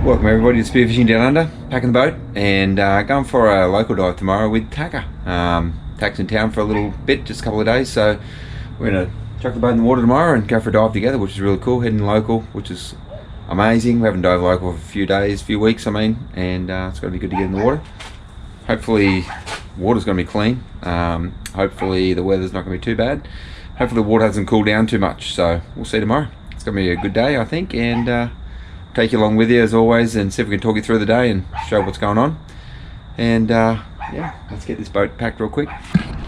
Welcome everybody to Spearfishing Down Under, packing the boat and going for a local dive tomorrow with Taka. Taka's in town for a little bit, just a couple of days, so we're going to chuck the boat in the water tomorrow and go for a dive together, which is really cool. Heading local, which is amazing. We haven't dove local for a few weeks, and it's going to be good to get in the water. Hopefully water's going to be clean. Hopefully the weather's not going to be too bad. Hopefully the water hasn't cooled down too much, so we'll see tomorrow. It's going to be a good day, I think, and take you along with you as always and see if we can talk you through the day and show what's going on. And yeah, let's get this boat packed real quick.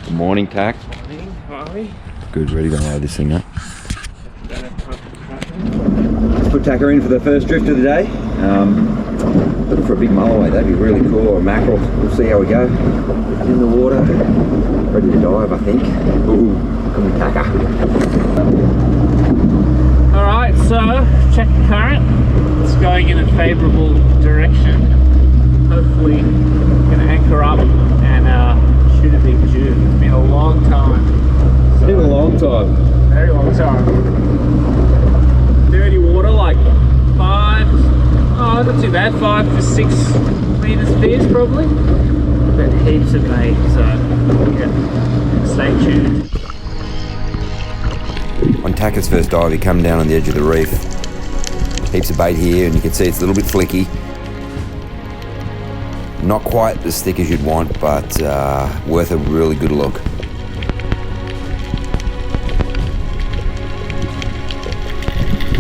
Good morning, Tak. Morning, how are we? Good, ready to load this thing up. Let's put Taka in for the first drift of the day. Looking for a big mulloway, that'd be really cool, or a mackerel. We'll see how we go. In the water, ready to dive, I think. Ooh, come on, Taka. Alright, so check the current. It's going in a favourable direction. Hopefully going to anchor up and shoot a big Jew. It's been a long time. It's been a long time. Very long time. Dirty water, like not too bad, 5 to 6 meters fierce probably. But heaps of bait, so yeah, stay tuned. On Taka's first dive, he come down on the edge of the reef. Heaps of bait here, and you can see it's a little bit flicky. Not quite as thick as you'd want, but worth a really good look.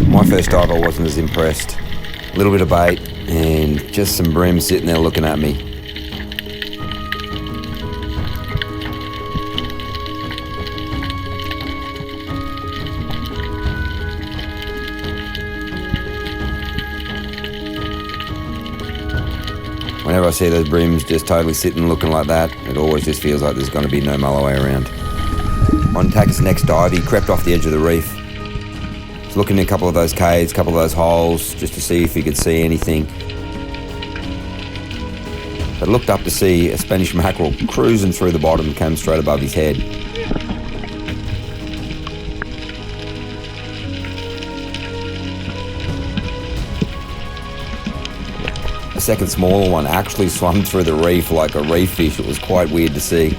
My first dive, I wasn't as impressed. A little bit of bait, and just some bream sitting there looking at me. Whenever I see those brims just totally sitting looking like that, it always just feels like there's going to be no mulloway around. On Taka's next dive, he crept off the edge of the reef. He's looking in a couple of those caves, a couple of those holes, just to see if he could see anything. But looked up to see a Spanish mackerel cruising through the bottom, came straight above his head. A second smaller one actually swam through the reef like a reef fish. It was quite weird to see.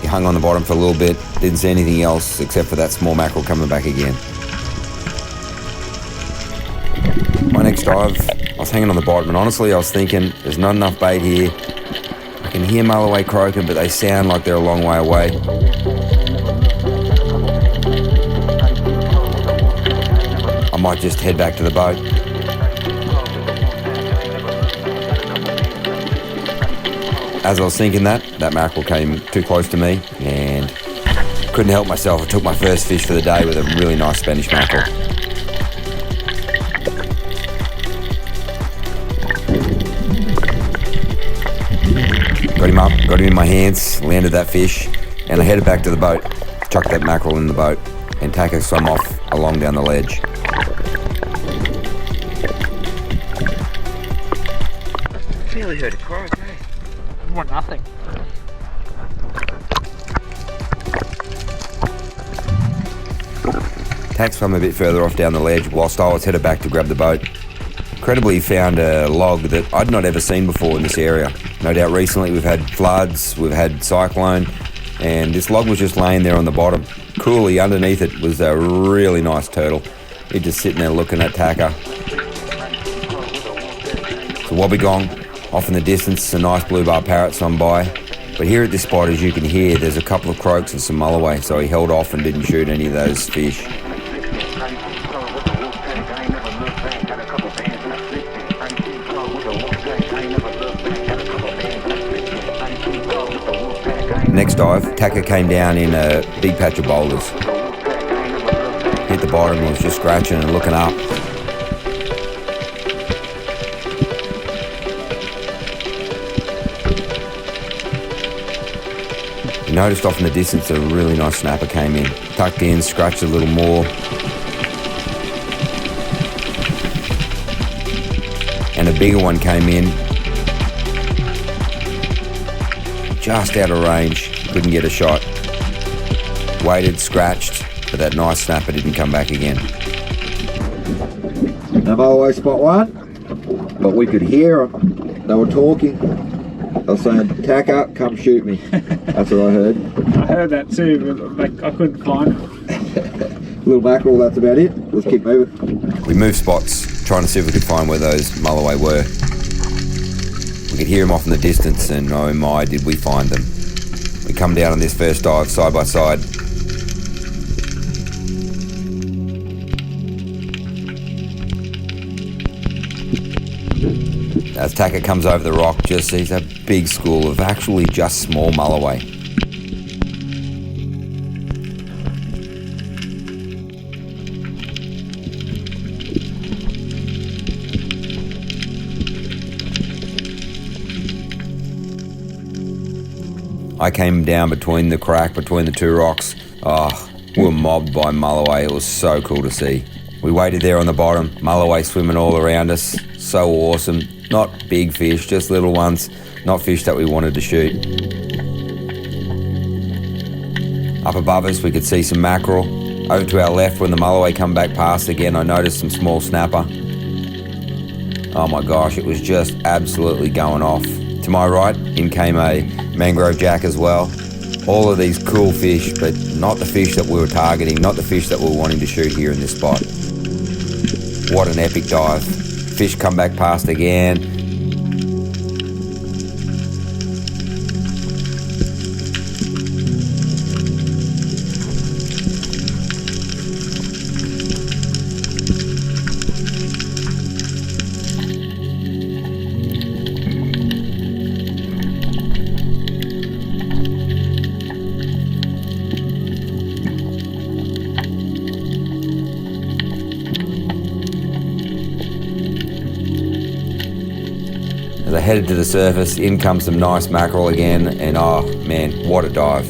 He hung on the bottom for a little bit, didn't see anything else except for that small mackerel coming back again. My next dive, I was hanging on the bottom, and honestly I was thinking there's not enough bait here. I can hear mulloway croaking, but they sound like they're a long way away. I might just head back to the boat. As I was thinking that mackerel came too close to me and couldn't help myself. I took my first fish for the day with a really nice Spanish mackerel. Got him up, got him in my hands, landed that fish, and I headed back to the boat, chucked that mackerel in the boat, and Taka swam off along down the ledge. Nearly heard a croak, eh? More nothing. Tak swam a bit further off down the ledge whilst I was headed back to grab the boat. Incredibly, he found a log that I'd not ever seen before in this area. No doubt recently we've had floods, we've had cyclone, and this log was just laying there on the bottom. Coolly underneath it was a really nice turtle. He's just sitting there looking at Taka. It's a wobbegong. Off in the distance, a nice blue bar parrot swam by. But here at this spot, as you can hear, there's a couple of croaks and some mulloway, so he held off and didn't shoot any of those fish. Next dive, Taka came down in a big patch of boulders. Hit the bottom and was just scratching and looking up. He noticed off in the distance a really nice snapper came in. Tucked in, scratched a little more. And a bigger one came in. Just out of range, couldn't get a shot. Waited, scratched, but that nice snapper didn't come back again. No Mulloway spot one, but we could hear them. They were talking. They were saying, "Tacker, come shoot me." That's what I heard. I heard that too, but like, I couldn't find it. Little mackerel, that's about it. Let's keep moving. We moved spots, trying to see if we could find where those Mulloway were. We could hear them off in the distance, and oh my, did we find them. We come down on this first dive side by side. As Tacker comes over the rock, just sees a big school of actually just small Mulloway. I came down between the crack, between the two rocks. Oh, we were mobbed by Mulloway. It was so cool to see. We waited there on the bottom, Mulloway swimming all around us. So awesome. Not big fish, just little ones. Not fish that we wanted to shoot. Up above us, we could see some mackerel. Over to our left, when the Mulloway come back past again, I noticed some small snapper. Oh my gosh, it was just absolutely going off. To my right, in came a mangrove jack as well. All of these cool fish, but not the fish that we were targeting, not the fish that we were wanting to shoot here in this spot. What an epic dive. Fish come back past again. As I headed to the surface, in comes some nice mackerel again, and oh man, what a dive.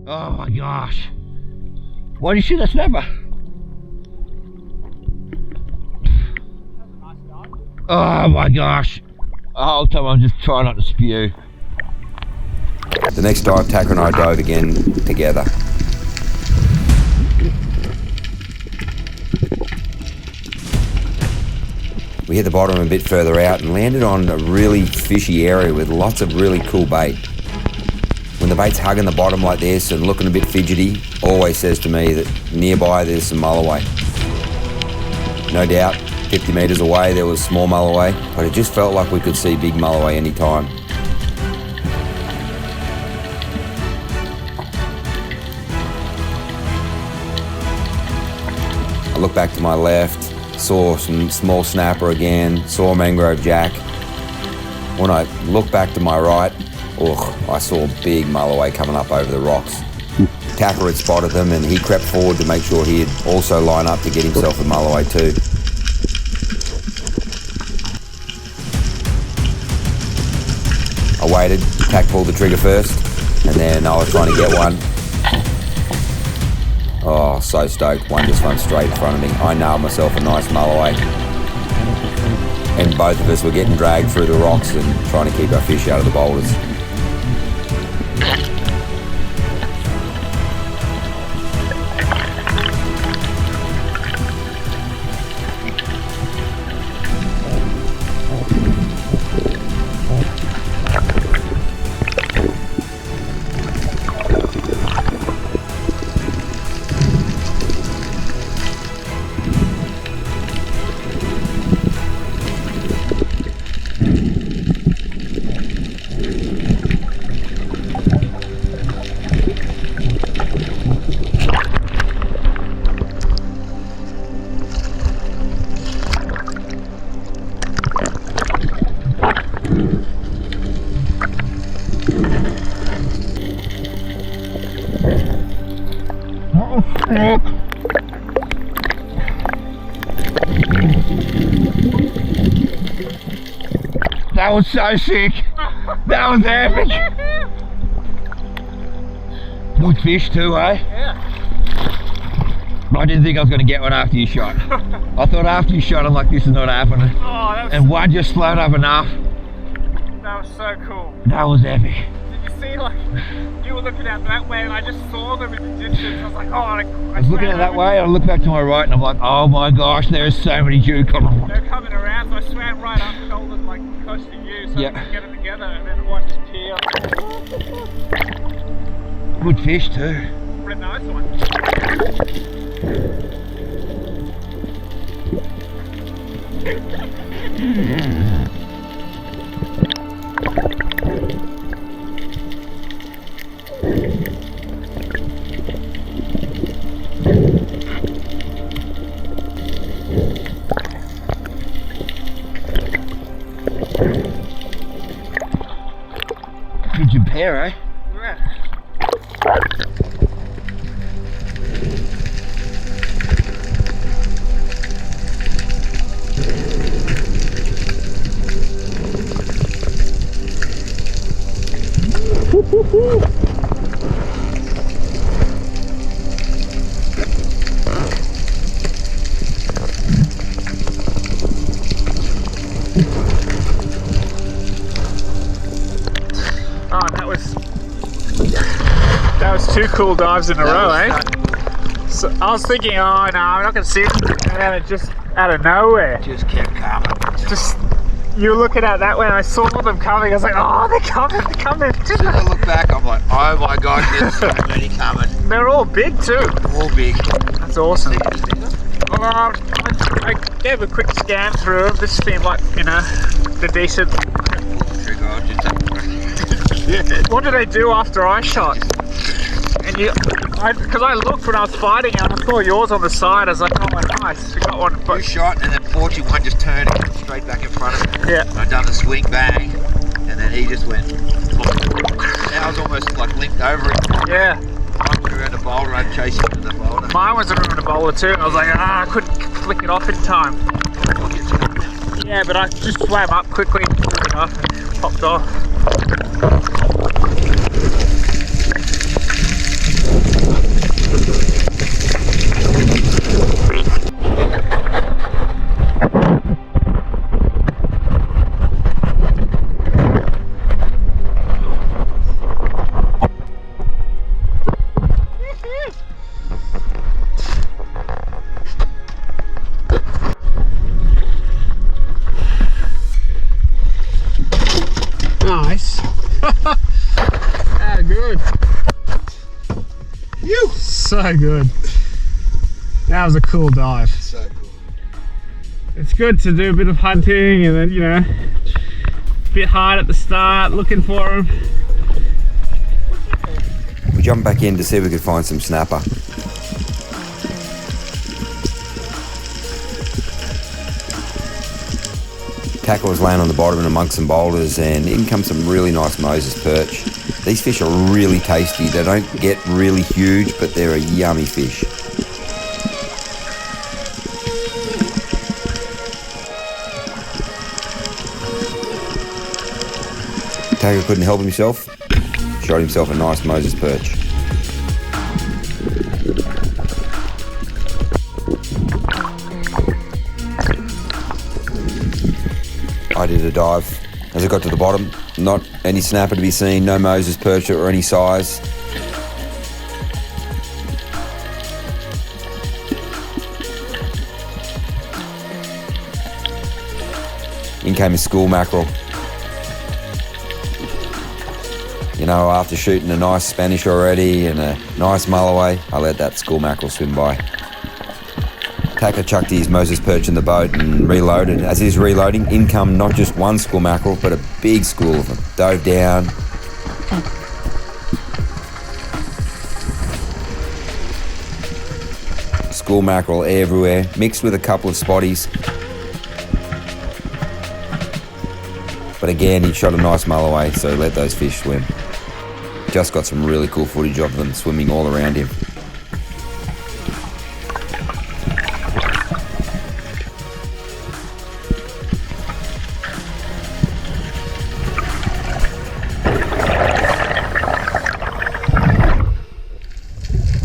Oh my gosh. Why did you shoot that snapper? Oh my gosh. The whole time I'm just trying not to spew. The next dive, Tacker and I dove again together. We hit the bottom a bit further out and landed on a really fishy area with lots of really cool bait. When the bait's hugging the bottom like this and looking a bit fidgety, always says to me that nearby there's some Mulloway. No doubt, 50 metres away there was small Mulloway, but it just felt like we could see big Mulloway any time. I looked back to my left, saw some small snapper again, saw a mangrove jack. When I looked back to my right, I saw a big Mulloway coming up over the rocks. Tacker had spotted them and he crept forward to make sure he'd also line up to get himself a Mulloway too. I waited, Tack pulled the trigger first, and then I was trying to get one. Oh, so stoked, one just went straight in front of me. I nailed myself a nice Mulloway. And both of us were getting dragged through the rocks and trying to keep our fish out of the boulders. That was so sick. That was epic. Good fish too, eh? Yeah. I didn't think I was going to get one after you shot. I thought after you shot, I'm like, this is not happening. Oh, And one just floated up enough. that was so cool. That was epic. Did you see, like, you were looking out that way and I just saw them in the distance. I was like, oh, I was looking at that way, I looked back to my right and I'm like, oh my gosh, there's so many Jew coming. They're coming around, so I swam right up, shouldered like close to you, so Yep. we could get them together, and then one just peeled. Good fish too. Pretty nice one. Good jump pair, eh? Yeah. Oh, that was two cool dives in a row, eh? So I was thinking, oh no, I'm not gonna see it, and then it just out of nowhere. Just kept coming. Just you were looking out that way, and I saw them coming. I was like, oh, they're coming, they're coming. As soon as I look back, I'm like, oh my god, there's so many coming. They're all big too. All big. That's awesome. I gave a quick scan through them. This seemed like, you know, the decent. What did they do after I shot? And because I looked when I was fighting and I saw yours on the side, I was like, oh nice, we got one. You shot and then fortunately one just turned and came straight back in front of me. Yeah. And I done the swing bang and then he just went. I was almost like linked over it. Yeah. I went around the boulder and chasing into the boulder. Mine was around a bowler too. I was like, I couldn't flick it off in time. Yeah, but I just swam up quickly, took it off and popped off. Nice. Ah, good. You. So good. That was a cool dive. So cool. It's good to do a bit of hunting and then, you know, a bit hard at the start, looking for them. We jumped back in to see if we could find some snapper. Tackle was laying on the bottom and amongst some boulders, and in comes some really nice Moses perch. These fish are really tasty. They don't get really huge, but they're a yummy fish. Tackle couldn't help himself. Shot himself a nice Moses perch. I did a dive. As I got to the bottom, not any snapper to be seen, no Moses perch or any size. In came a school mackerel. You know, after shooting a nice Spanish already and a nice mulloway, I let that school mackerel swim by. Tacker chucked his Moses perch in the boat and reloaded. As he's reloading, in come not just one school mackerel, but a big school of them. Dove down. School mackerel everywhere, mixed with a couple of spotties. But again, he shot a nice mulloway, so let those fish swim. Just got some really cool footage of them swimming all around him.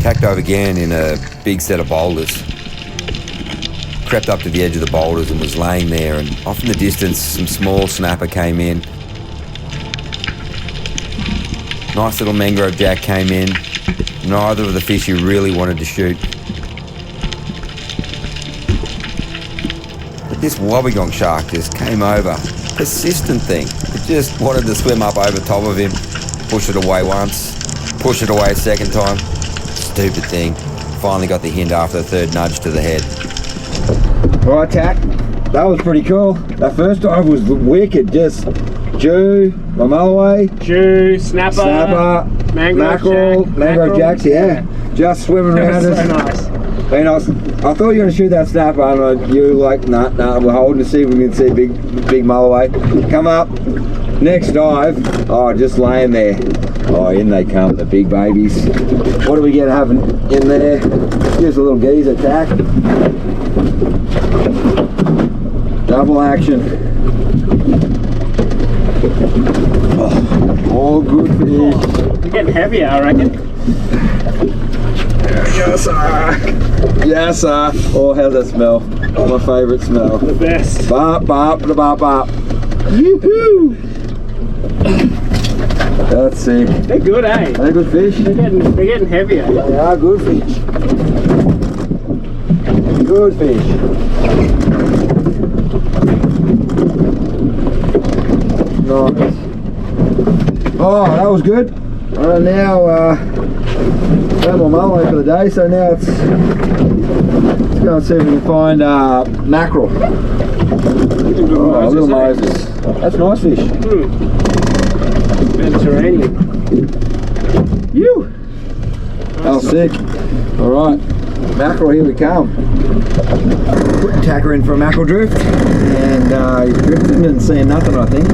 Tacked over again in a big set of boulders. Crept up to the edge of the boulders and was laying there, and off in the distance some small snapper came in. Nice little mangrove jack came in. Neither of the fish you really wanted to shoot. But this wobbegong shark just came over. Persistent thing. It just wanted to swim up over top of him. Push it away once. Push it away a second time. Stupid thing. Finally got the hint after the third nudge to the head. Alright, Tack, that was pretty cool. That first dive was wicked. Just Jew, my Mulloway, Jew, snapper, mackerel, mangrove jacks, yeah. Just swimming around us. So nice. And I thought you were going to shoot that snapper, and you were like, nah, we're holding to see if we can see big Mulloway. Come up, next dive, oh, just laying there. Oh, in they come, the big babies. What do we get having in there? Just a little geezer, Tack. Double action. Oh, all good fish. You're getting heavier, I reckon. Yes, sir. Yes, sir. Oh, how's that smell? Oh, my favourite smell. The best. Bop, bop, bop, bop. Yoo-hoo! That's sick. They're good, eh? They're good fish. They're getting heavier. They are good fish. Good fish. Nice. Oh, that was good. Alright, now no more mullet for the day, so now let's go and see if we can find mackerel. Oh, little Moses. That's nice fish. Mediterranean. You. That was sick. Alright, mackerel, here we come. Putting tacker in for a mackerel drift, and he's drifting and seeing nothing, I think.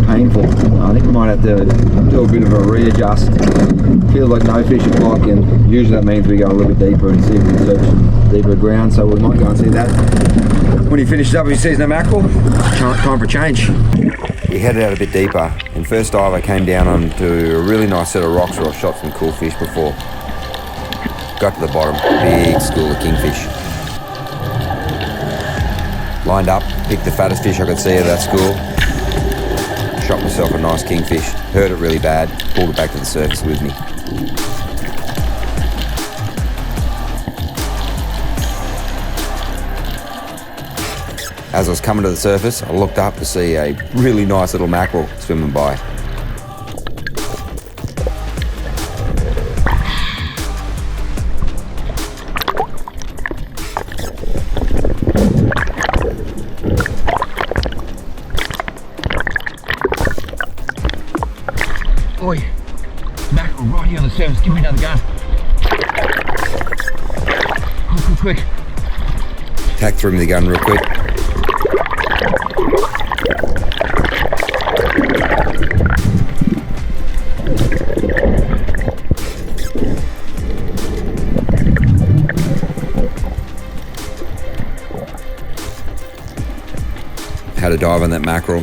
Painful. I think we might have to do a bit of a readjust. Feels like no fish are block, and usually that means we go a little bit deeper and see if we can search some deeper ground, so we might go and see that. When he finishes up, he sees no mackerel. Time for change. We headed out a bit deeper, and first dive I came down onto a really nice set of rocks where I've shot some cool fish before. Got to the bottom, big school of kingfish. Lined up, picked the fattest fish I could see out of that school. Shot myself a nice kingfish, hurt it really bad, pulled it back to the surface with me. As I was coming to the surface, I looked up to see a really nice little mackerel swimming by. Oi, mackerel right here on the surface. Give me another gun. Quick. Tack threw me the gun real quick. Had a dive on that mackerel.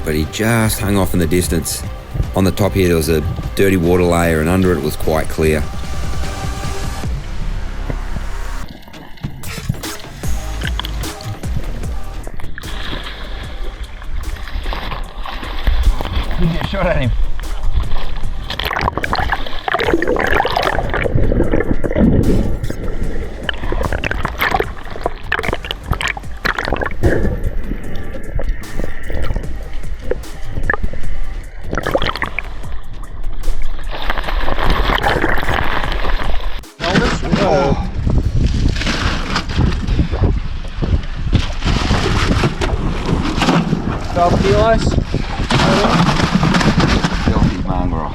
But he just hung off in the distance. On the top here there was a dirty water layer, and under it was quite clear. You get a shot at him. Kilos. Filthy mongrel.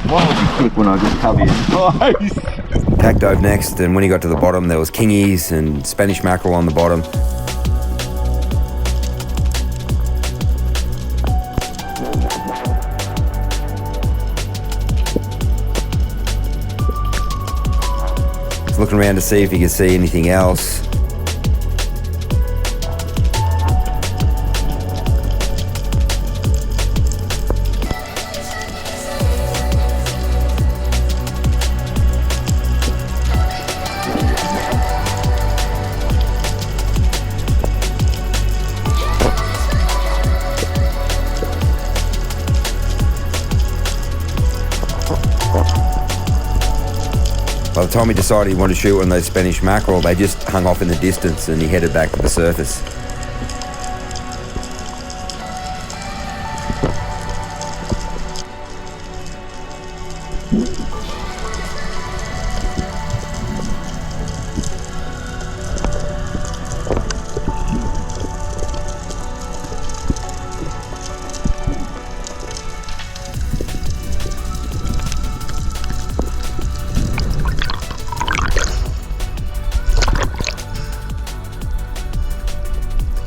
Why was he quick when I just covered him? Tack dove next, and when he got to the bottom there was kingies and Spanish mackerel on the bottom. He's looking around to see if he could see anything else. the time he decided he wanted to shoot one of those Spanish mackerel, they just hung off in the distance and he headed back to the surface.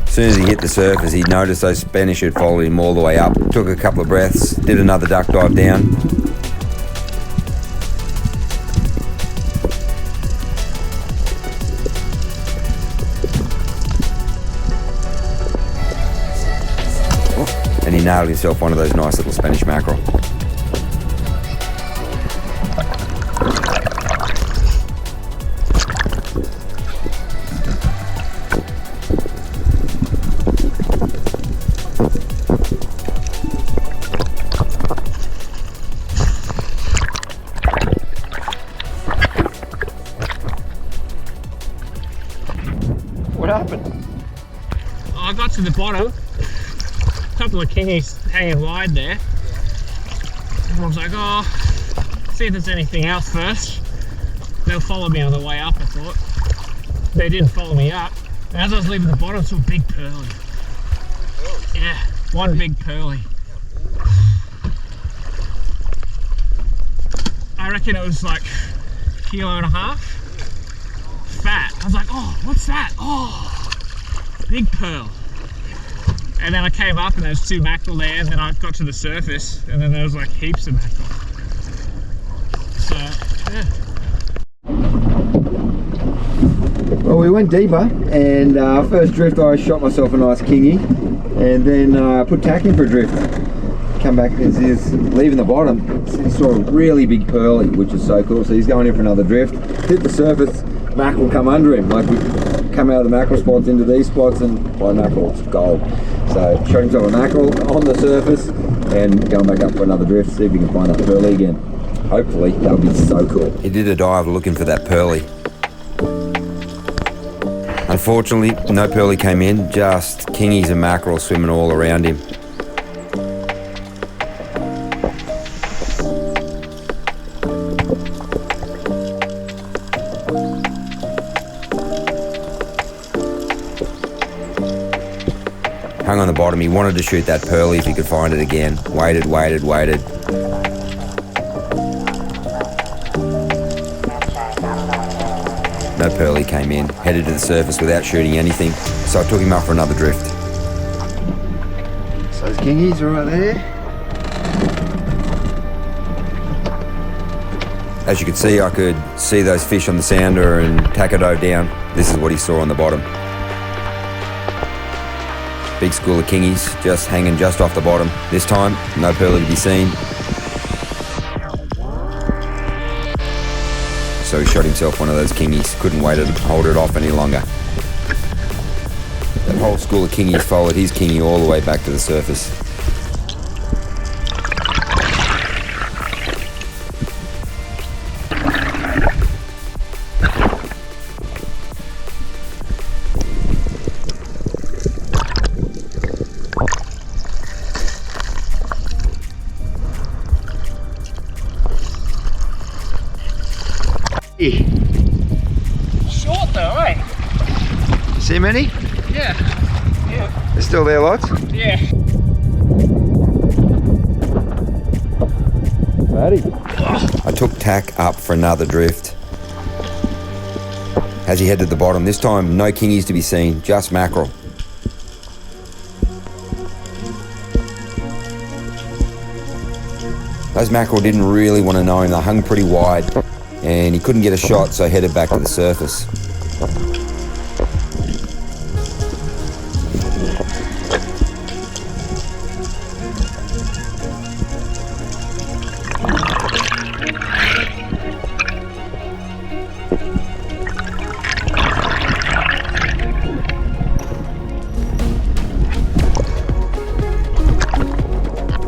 As soon as he hit the surface, he noticed those Spanish had followed him all the way up. Took a couple of breaths, did another duck dive down. And he nailed himself one of those nice little Spanish mackerel. What happened? I got to the bottom, a couple of kingies hanging wide there. And I was like, oh, see if there's anything else first. They'll follow me on the way up, I thought. They didn't follow me up. And as I was leaving the bottom, I saw a big pearly. Yeah, one big pearly. I reckon it was like a kilo and a half. Fat. I was like, oh, what's that? Oh, big pearl. And then I came up and there was 2 mackerel there, and then I got to the surface and then there was like heaps of mackerel. So, yeah. Well, we went deeper, and first drift I shot myself a nice kingy, and then put tack in for a drift. Come back as he's leaving the bottom, he saw a really big pearly, which is so cool. So he's going in for another drift, hit the surface, mackerel come under him. Like we come out of the mackerel spots into these spots, and by mackerel it's gold. So shot himself a mackerel on the surface and going back up for another drift, see if he can find that pearly again. Hopefully, that'll be so cool. He did a dive looking for that pearly. Unfortunately, no pearly came in, just kingies and mackerel swimming all around him. Hung on the bottom, he wanted to shoot that pearly if he could find it again. Waited. No pearly came in, headed to the surface without shooting anything, so I took him up for another drift. So those kingies are right there. As you could see, I could see those fish on the sounder and tacker dove down. This is what he saw on the bottom. Big school of kingies, just hanging just off the bottom. This time, no pearly to be seen. So he shot himself one of those kingies. Couldn't wait to hold it off any longer. That whole school of kingies followed his kingy all the way back to the surface. Short though, eh? See many? Yeah. They're still there, lots? Yeah. I took tack up for another drift. As he headed to the bottom, this time no kingies to be seen, just mackerel. Those mackerel didn't really want to know him, they hung pretty wide. And he couldn't get a shot, so headed back to the surface.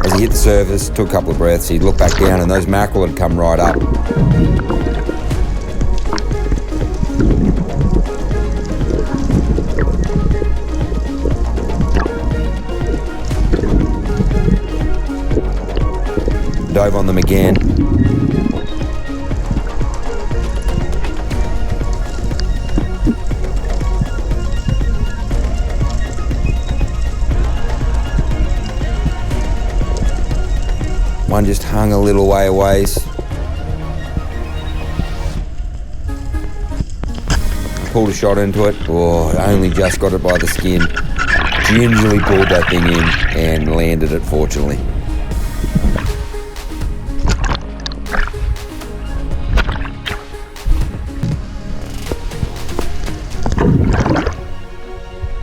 As he hit the surface, took a couple of breaths, he'd look back down and those mackerel had come right up. dove on them again. One just hung a little way away. Pulled a shot into it. Oh, I only just got it by the skin. Gingerly pulled that thing in and landed it, fortunately.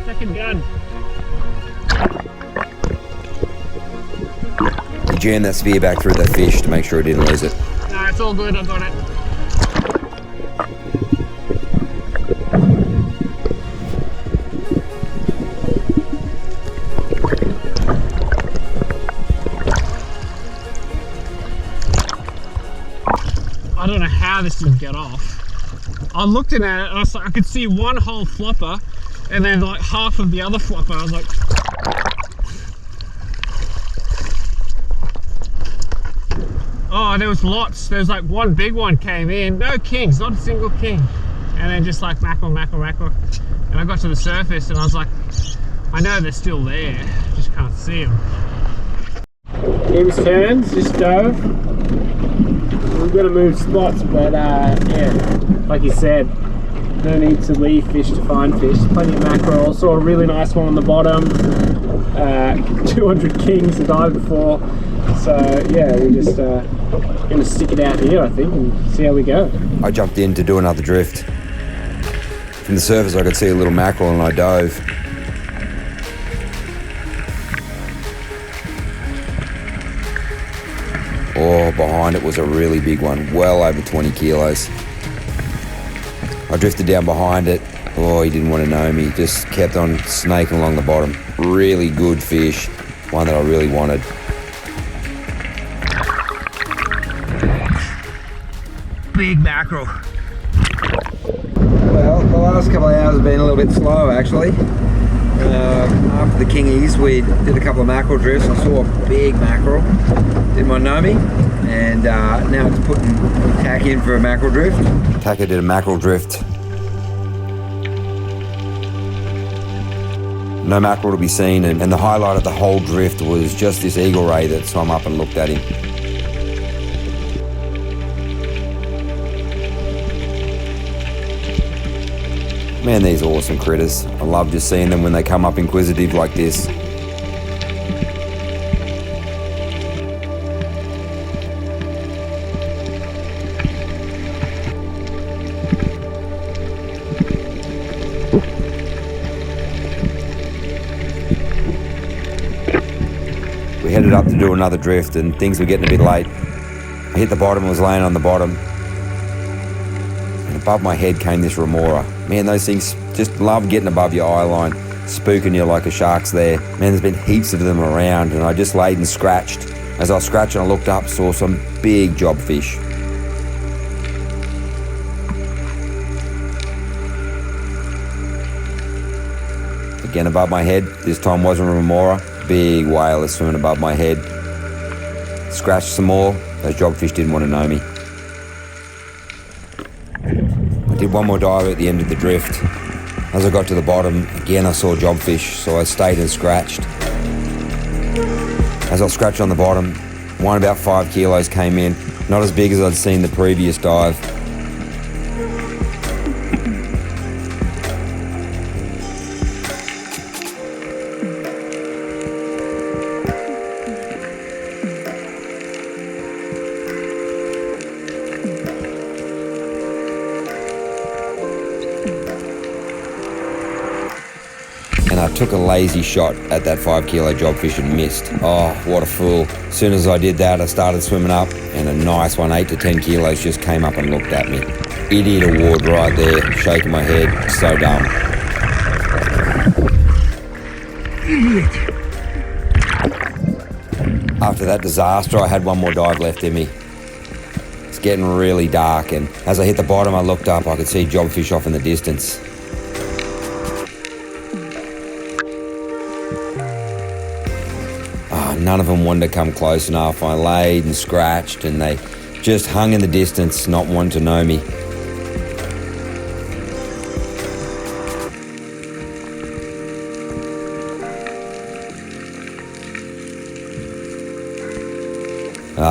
Second gun. He jammed that spear back through that fish to make sure he didn't lose it. No, it's all good, I got it. I don't know how this didn't get off. I looked at it and I was like, I could see one whole flopper and then like half of the other flopper. I was like, oh, there was lots. There was like one big one came in, no kings, not a single king. And then just like mackerel, mackerel, mackerel. And I got to the surface and I was like, I know they're still there, just can't see them. Game's turns, just dove. We're gonna move spots, but yeah, like you said, no need to leave fish to find fish. Plenty of mackerel. Saw a really nice one on the bottom. 200 kings to dive before. So yeah, we're just gonna stick it out here, I think, and see how we go. I jumped in to do another drift. From the surface I could see a little mackerel and I dove. Oh, behind it was a really big one, well over 20 kilos. I drifted down behind it. Oh, he didn't want to know me. Just kept on snaking along the bottom. Really good fish, one that I really wanted. Big mackerel. Well, the last couple of hours have been a little bit slow actually. After the kingies, we did a couple of mackerel drifts. I saw a big mackerel. Didn't want to know me. And now it's putting tack in for a mackerel drift. Tacker did a mackerel drift. No mackerel to be seen, and the highlight of the whole drift was just this eagle ray that swam up and looked at him. Man, these are awesome critters. I love just seeing them when they come up inquisitive like this. We headed up to do another drift and things were getting a bit late. I hit the bottom and was laying on the bottom. And above my head came this remora. Man, those things just love getting above your eye line, spooking you like a shark's there. Man, there's been heaps of them around and I just laid and scratched. As I was scratching, I looked up, saw some big job fish. Again above my head, this time wasn't a remora. Big whale is swimming above my head. Scratched some more, those job fish didn't want to know me. I did one more dive at the end of the drift. As I got to the bottom, again I saw job fish, so I stayed and scratched. As I scratched on the bottom, one about 5 kilos came in, not as big as I'd seen the previous dive. And I took a lazy shot at that 5 kilo job fish and missed. Oh, what a fool. As soon as I did that, I started swimming up and a nice one, 8 to 10 kilos, just came up and looked at me. Idiot award right there, shaking my head, so dumb. Idiot. After that disaster, I had one more dive left in me. It's getting really dark and as I hit the bottom, I looked up, I could see job fish off in the distance. none of them wanted to come close enough. I laid and scratched and they just hung in the distance, not wanting to know me.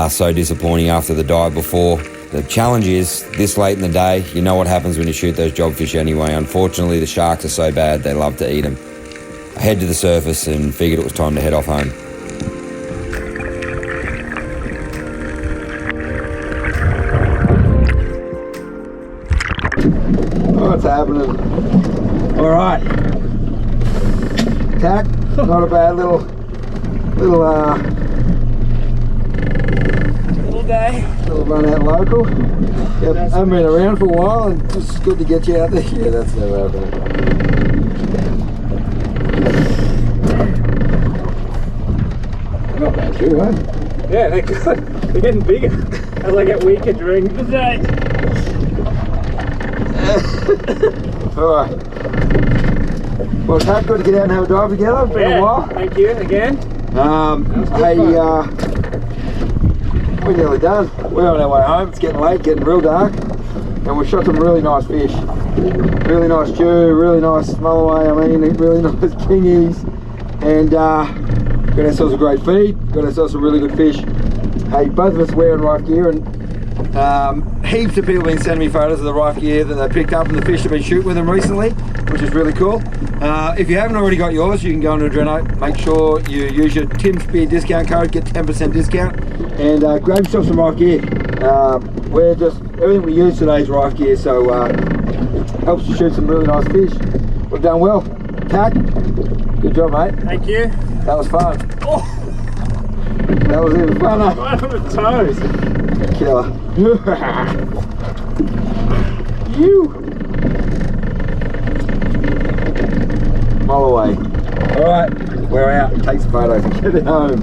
So disappointing after the dive before. The challenge is, this late in the day, you know what happens when you shoot those jobfish anyway. Unfortunately, the sharks are so bad, they love to eat them. I head to the surface and figured it was time to head off home. What's happening? Alright. Tack, not a bad little day. little run out local. Yep, I haven't been around for a while and it's good to get you out there. Yeah, that's never happening. Not bad too, eh? Yeah, they're good. They're getting bigger as I get weaker during the day. Alright. Well, Tack, good to get out and have a dive together. It's been a while. Thank you again. Hey, we're nearly done. We're on our way home. It's getting late, getting real dark, and we've shot some really nice fish. Really nice jew, really nice smulloway. I mean, really nice kingies, and got ourselves a great feed. Got ourselves some really good fish. Hey, both of us wearing rife gear, and heaps of people have been sending me photos of the rife gear that they picked up and the fish have been shooting with them recently, which is really cool. If you haven't already got yours, you can go into Adreno. Make sure you use your Tim Spear discount code, get 10% discount, and grab yourself some rife gear. Everything we use today is rife gear, so helps you shoot some really nice fish. We've done well. Tack, good job, mate. Thank you. That was fun. Oh, that was even funner. right on the toes. Killer. You. Mile away. Alright, we're out. Take some photos. Get it home.